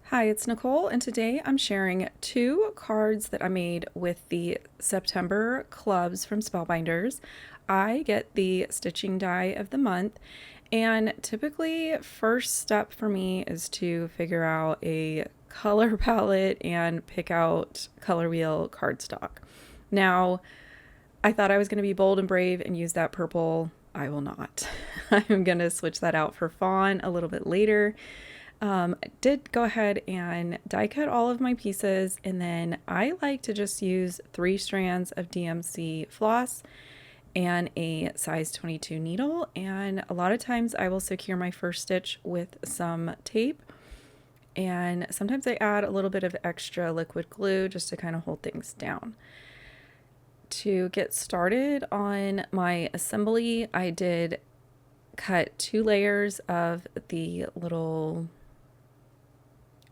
Hi, it's Nicole, and today I'm sharing two cards that I made with the September clubs from Spellbinders. I get the stitching die of the month, and typically, first step for me is to figure out a color palette and pick out color wheel cardstock. Now, I thought I was going to be bold and brave and use that purple. I will not. I'm going to switch that out for fawn a little bit later. I did go ahead and die cut all of my pieces, and then I like to just use 3 strands of DMC floss and a size 22 needle, and a lot of times I will secure my first stitch with some tape, and sometimes I add a little bit of extra liquid glue just to kind of hold things down. To get started on my assembly, I did cut 2 layers of the little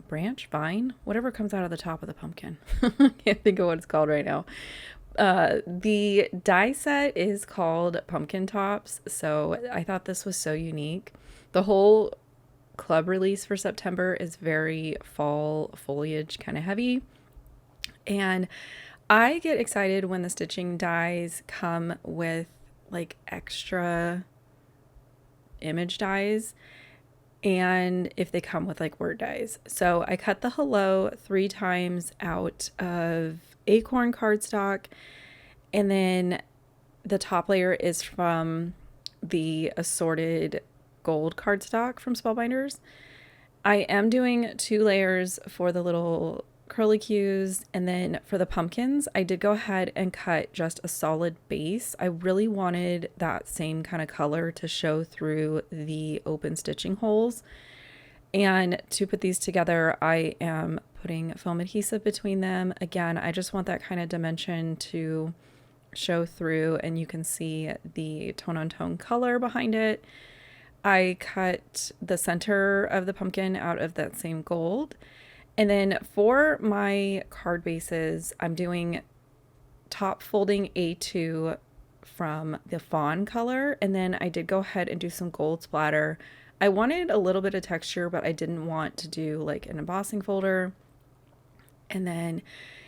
branch, vine, whatever comes out of the top of the pumpkin. I can't think of what it's called right now. The die set is called Pumpkin Tops, so I thought this was so unique. The whole club release for September is very fall foliage kind of heavy, and I get excited when the stitching dies come with like extra image dies, and if they come with like word dies. So I cut the hello 3 times out of acorn cardstock, and then the top layer is from the assorted gold cardstock from Spellbinders. I am doing 2 layers for the little curlicues, and then for the pumpkins I did go ahead and cut just a solid base. I really wanted that same kind of color to show through the open stitching holes, and to put these together I am putting foam adhesive between them. Again, I just want that kind of dimension to show through, and you can see the tone on tone color behind it. I cut the center of the pumpkin out of that same gold. And then for my card bases, I'm doing top folding A2 from the fawn color, and then I did go ahead and do some gold splatter. I wanted a little bit of texture, but I didn't want to do like an embossing folder. And then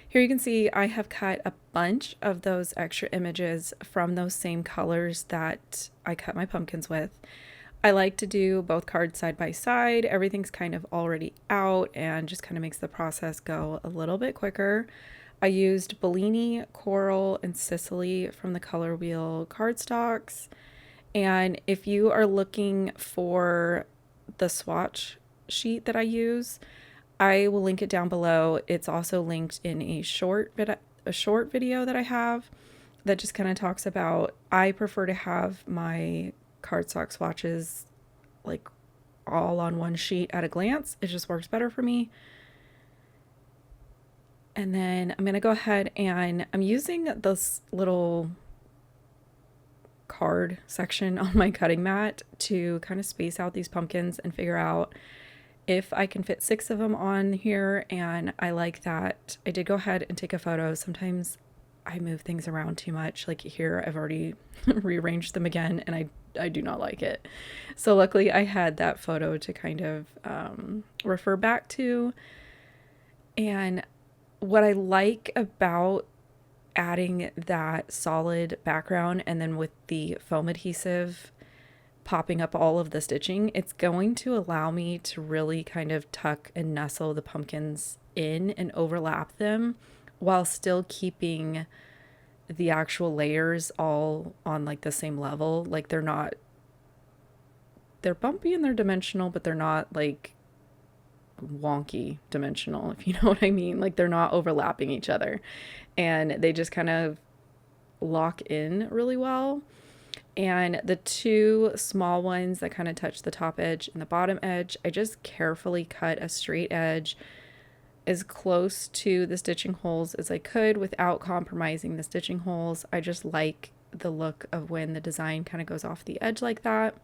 here you can see I have cut a bunch of those extra images from those same colors that I cut my pumpkins with. I like to do both cards side by side. Everything's kind of already out and just kind of makes the process go a little bit quicker. I used Bellini, Coral, and Sicily from the Color Wheel cardstocks. And if you are looking for the swatch sheet that I use, I will link it down below. It's also linked in a short video that I have that just kind of talks about, I prefer to have my cardstock swatches like all on one sheet at a glance. It just works better for me. And then I'm going to go ahead and I'm using this little card section on my cutting mat to kind of space out these pumpkins and figure out if I can fit 6 of them on here. And I like that. I did go ahead and take a photo. Sometimes I move things around too much. Like here, I've already rearranged them again, and I do not like it. So luckily I had that photo to kind of refer back to. And what I like about adding that solid background and then with the foam adhesive popping up all of the stitching, it's going to allow me to really kind of tuck and nestle the pumpkins in and overlap them while still keeping the actual layers all on like the same level. Like they're bumpy and they're dimensional, but they're not like wonky dimensional, if you know what I mean. Like they're not overlapping each other, and they just kind of lock in really well. And the 2 small ones that kind of touch the top edge and the bottom edge, I just carefully cut a straight edge as close to the stitching holes as I could without compromising the stitching holes. I just like the look of when the design kind of goes off the edge like that.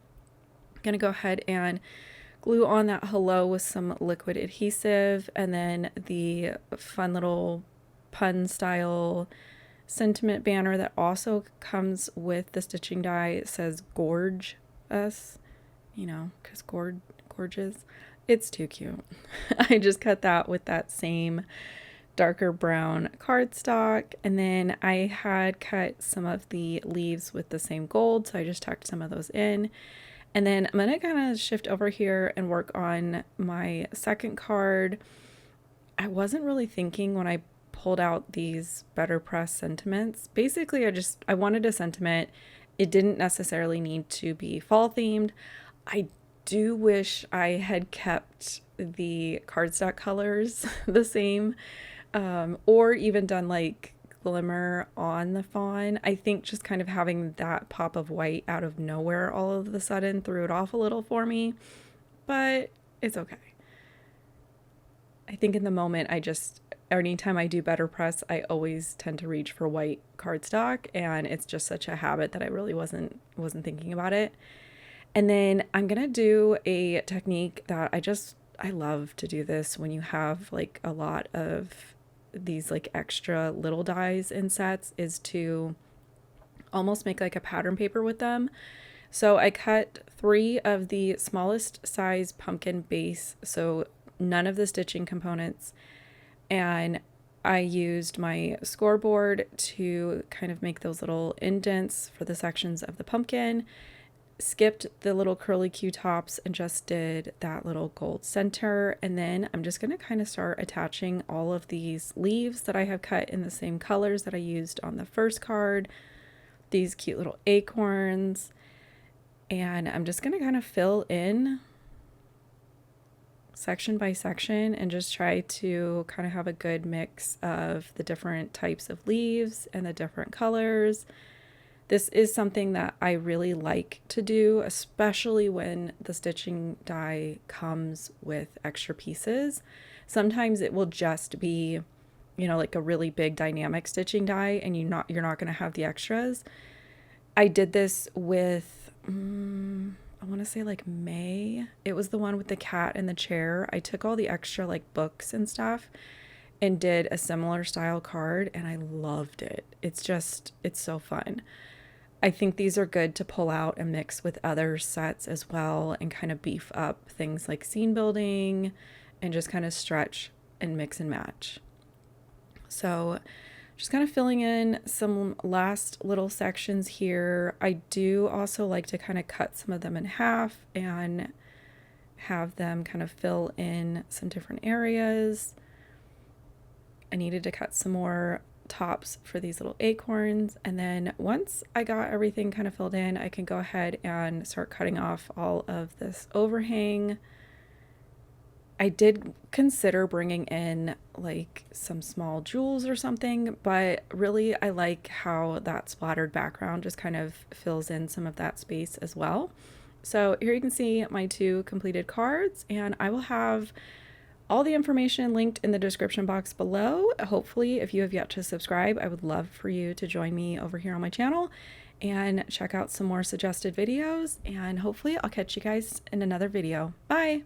I'm gonna go ahead and glue on that hello with some liquid adhesive, and then the fun little pun style sentiment banner that also comes with the stitching die. It says gorge us, you know, because gorgeous. It's too cute. I just cut that with that same darker brown cardstock, and then I had cut some of the leaves with the same gold, so I just tucked some of those in. And then I'm gonna kind of shift over here and work on my second card. I wasn't really thinking when I pulled out these Better Press sentiments. Basically, I wanted a sentiment. It didn't necessarily need to be fall themed. I do wish I had kept the cardstock colors the same, or even done like glimmer on the fawn. I think just kind of having that pop of white out of nowhere all of a sudden threw it off a little for me, but it's okay. I think in the moment, anytime I do Better Press, I always tend to reach for white cardstock, and it's just such a habit that I really wasn't thinking about it. And then I'm gonna do a technique that I love to do this when you have like a lot of these like extra little dies in sets, is to almost make like a pattern paper with them. So I cut 3 of the smallest size pumpkin base, so none of the stitching components, and I used my scoreboard to kind of make those little indents for the sections of the pumpkin, skipped the little curly Q-tops and just did that little gold center. And then I'm just going to kind of start attaching all of these leaves that I have cut in the same colors that I used on the first card, these cute little acorns, and I'm just going to kind of fill in section by section and just try to kind of have a good mix of the different types of leaves and the different colors. This is something that I really like to do, especially when the stitching die comes with extra pieces. Sometimes it will just be, you know, like a really big dynamic stitching die, and you're not going to have the extras. I did this with, I want to say like May. It was the one with the cat and the chair. I took all the extra like books and stuff and did a similar style card, and I loved it. It's so fun. I think these are good to pull out and mix with other sets as well and kind of beef up things like scene building and just kind of stretch and mix and match. So just kind of filling in some last little sections here. I do also like to kind of cut some of them in half and have them kind of fill in some different areas. I needed to cut some more tops for these little acorns, and then once I got everything kind of filled in, I can go ahead and start cutting off all of this overhang. I did consider bringing in like some small jewels or something, but really I like how that splattered background just kind of fills in some of that space as well. So here you can see my 2 completed cards, and I will have all the information linked in the description box below. Hopefully, if you have yet to subscribe, I would love for you to join me over here on my channel and check out some more suggested videos. And hopefully I'll catch you guys in another video. Bye!